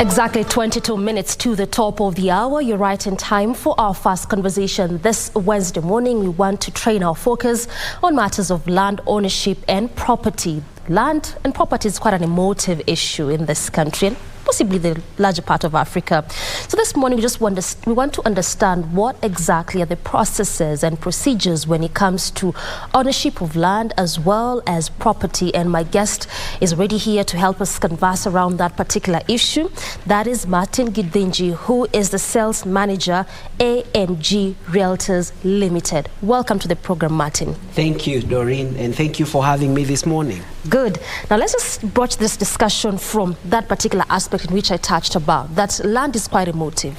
Exactly 22 minutes to the top of the hour. You're right in time for our first conversation this Wednesday morning. We want to train our focus on matters of land ownership and property. Land and property is quite an emotive issue in this country and possibly the larger part of Africa. So this morning we want to understand what exactly are the processes and procedures when it comes to ownership of land as well as property. And my guest is already here to help us converse around that particular issue. That is Martin Githinji, who is the sales manager, AMG Realtors Ltd. Welcome to the program, Martin. Thank you, Doreen, and thank you for having me this morning. Good. Now let's just broach this discussion from that particular aspect in which I touched about, that land is quite emotive.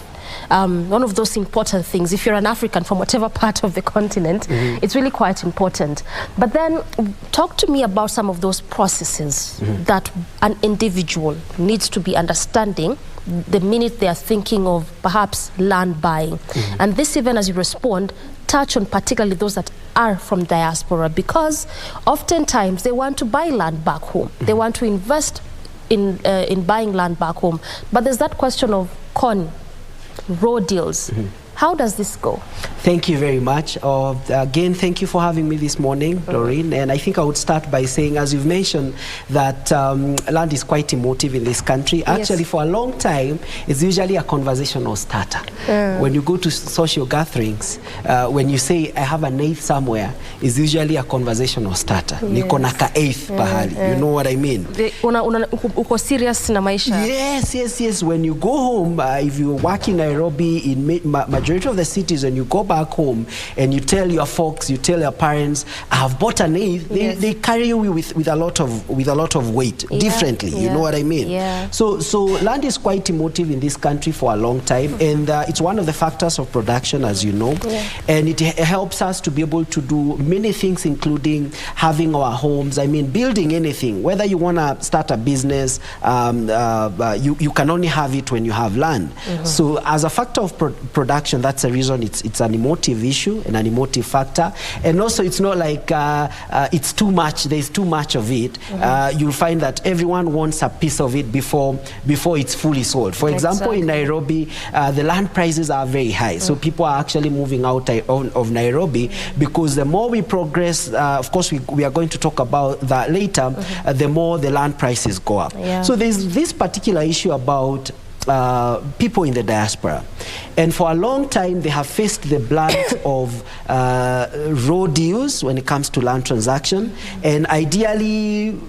One of those important things, if you're an African from whatever part of the continent, it's really quite important. But then talk to me about some of those processes that an individual needs to be understanding the minute they are thinking of perhaps land buying. And this, even as you respond, touch on particularly those that are from diaspora, because oftentimes they want to buy land back home. They want to invest in buying land back home. But there's that question of road deals. How does this go? Thank you very much. Again, thank you for having me this morning, Doreen. And I think I would start by saying, as you've mentioned, that land is quite emotive in this country. Actually, for a long time, it's usually a conversational starter. When you go to social gatherings, when you say, I have an eighth somewhere, it's usually a conversational starter. Niko na ka eighth pahali. You know what I mean? Uko serious na maisha? Yes. When you go home, if you work in Nairobi, in majority of the cities, when you go back home and you tell your folks, you tell your parents, I have bought an eighth, they carry you with a lot of weight differently. You know what I mean? So land is quite emotive in this country for a long time, and it's one of the factors of production, as you know, and it helps us to be able to do many things, including having our homes. I mean, building anything, whether you want to start a business, you can only have it when you have land. So as a factor of production, that's the reason it's an emotive issue and an emotive factor. And also, it's not like it's too much, there's too much of it. You'll find that everyone wants a piece of it before it's fully sold. For example, in Nairobi, the land prices are very high. So people are actually moving out of Nairobi, because the more we progress, of course, we are going to talk about that later, the more the land prices go up. So there's this particular issue about people in the diaspora, and for a long time they have faced the brunt of road deals when it comes to land transaction. And ideally,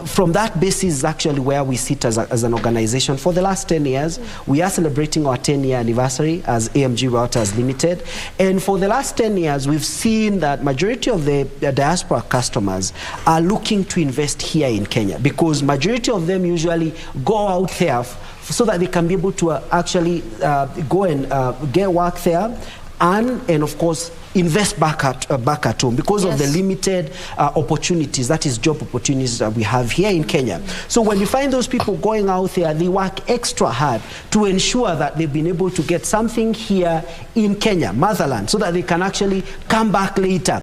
from that basis, actually where we sit as an organization. For the last 10 years, we are celebrating our 10-year anniversary as AMG Realtors Ltd. And for the last 10 years, we've seen that majority of the diaspora customers are looking to invest here in Kenya, because majority of them usually go out there so that they can be able to actually go and get work there, and of course invest back at home, because of the limited opportunities, that is job opportunities, that we have here in Kenya. So when you find those people going out there, they work extra hard to ensure that they've been able to get something here in Kenya, motherland, so that they can actually come back later